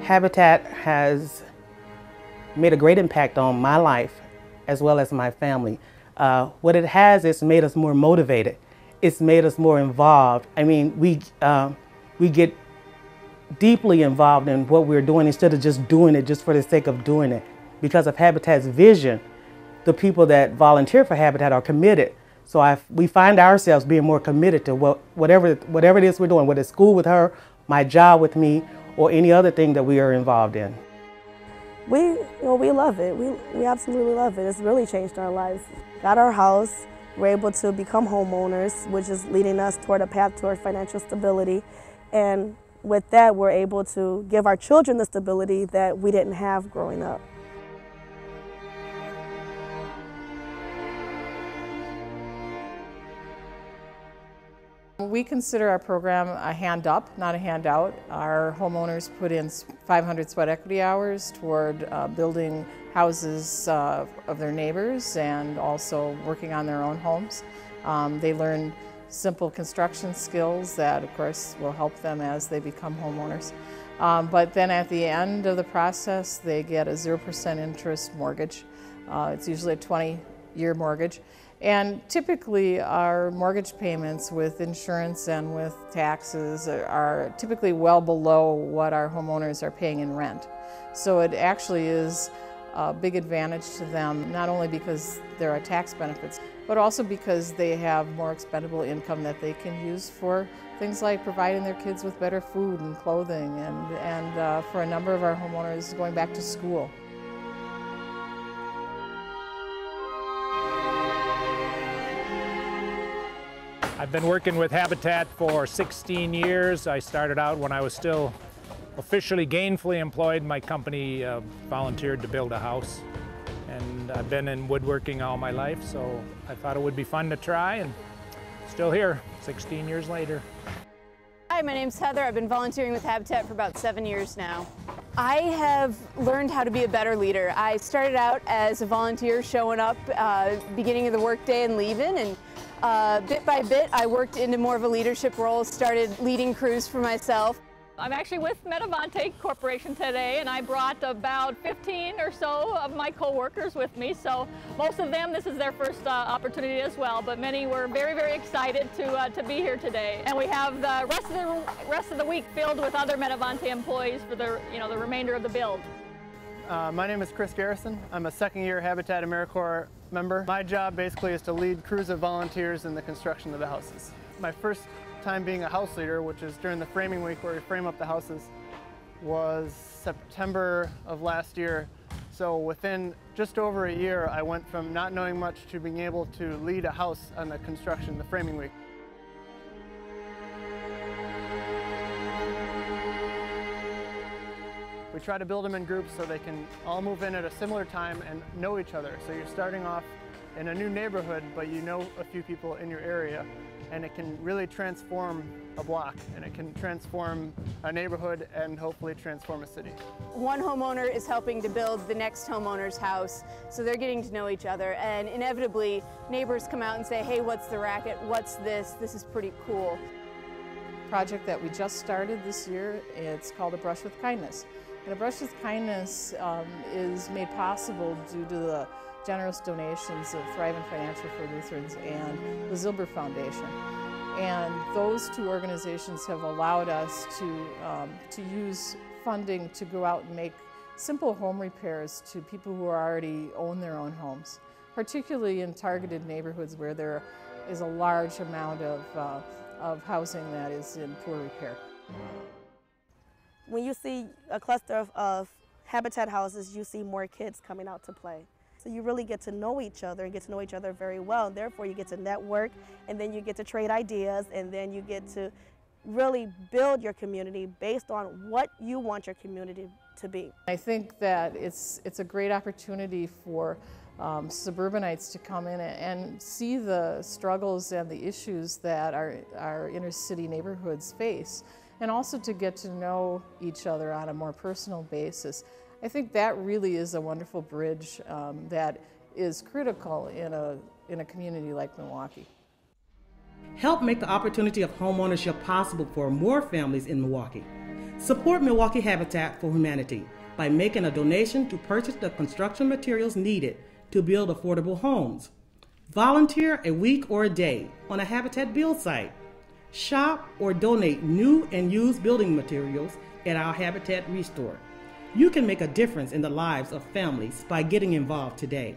Habitat has made a great impact on my life as well as my family. What it has is made us more motivated. It's made us more involved. I mean, we get deeply involved in what we're doing instead of just doing it just for the sake of doing it. Because of Habitat's vision, the people that volunteer for Habitat are committed. So we find ourselves being more committed to whatever it is we're doing, whether it's school with her, my job with me, or any other thing that we are involved in. We love it. We absolutely love it. It's really changed our lives. Got our house, we're able to become homeowners, which is leading us toward a path toward financial stability. And with that, we're able to give our children the stability that we didn't have growing up. We consider our program a hand up, not a handout. Our homeowners put in 500 sweat equity hours toward building houses of their neighbors and also working on their own homes. They learn simple construction skills that, of course, will help them as they become homeowners. But then at the end of the process, they get a 0% interest mortgage. It's usually a 20-year mortgage. And typically our mortgage payments with insurance and with taxes are typically well below what our homeowners are paying in rent. So it actually is a big advantage to them, not only because there are tax benefits, but also because they have more expendable income that they can use for things like providing their kids with better food and clothing and for a number of our homeowners going back to school. I've been working with Habitat for 16 years. I started out when I was still officially gainfully employed. My company volunteered to build a house. And I've been in woodworking all my life, so I thought it would be fun to try, and still here, 16 years later. Hi, my name's Heather. I've been volunteering with Habitat for about 7 years now. I have learned how to be a better leader. I started out as a volunteer showing up beginning of the workday and leaving, and bit by bit I worked into more of a leadership role, started leading crews for myself. I'm actually with Metavante Corporation today, and I brought about 15 or so of my co-workers with me. So most of them, this is their first opportunity as well, but many were very, very excited to be here today. And we have the rest of the week filled with other Metavante employees for the remainder of the build. My name is Chris Garrison. I'm a second-year Habitat AmeriCorps member. My job basically is to lead crews of volunteers in the construction of the houses. My first time being a house leader, which is during the framing week where we frame up the houses, was September of last year. So within just over a year, I went from not knowing much to being able to lead a house on the construction, the framing week. We try to build them in groups so they can all move in at a similar time and know each other. So you're starting off in a new neighborhood, but you know a few people in your area, and it can really transform a block, and it can transform a neighborhood and hopefully transform a city. One homeowner is helping to build the next homeowner's house, so they're getting to know each other, and inevitably neighbors come out and say, hey, what's the racket? What's this? This is pretty cool. Project that we just started this year, it's called A Brush with Kindness. And A Brush with Kindness is made possible due to the generous donations of Thriving Financial for Lutherans and the Zilber Foundation. And those two organizations have allowed us to use funding to go out and make simple home repairs to people who already own their own homes, particularly in targeted neighborhoods where there is a large amount of housing that is in poor repair. When you see a cluster of Habitat houses, you see more kids coming out to play. So you really get to know each other and get to know each other very well, and therefore you get to network, and then you get to trade ideas, and then you get to really build your community based on what you want your community to be. I think that it's a great opportunity for suburbanites to come in and see the struggles and the issues that our inner city neighborhoods face, and also to get to know each other on a more personal basis. I think that really is a wonderful bridge that is critical in a community like Milwaukee. Help make the opportunity of homeownership possible for more families in Milwaukee. Support Milwaukee Habitat for Humanity by making a donation to purchase the construction materials needed to build affordable homes. Volunteer a week or a day on a Habitat build site. Shop or donate new and used building materials at our Habitat Restore. You can make a difference in the lives of families by getting involved today.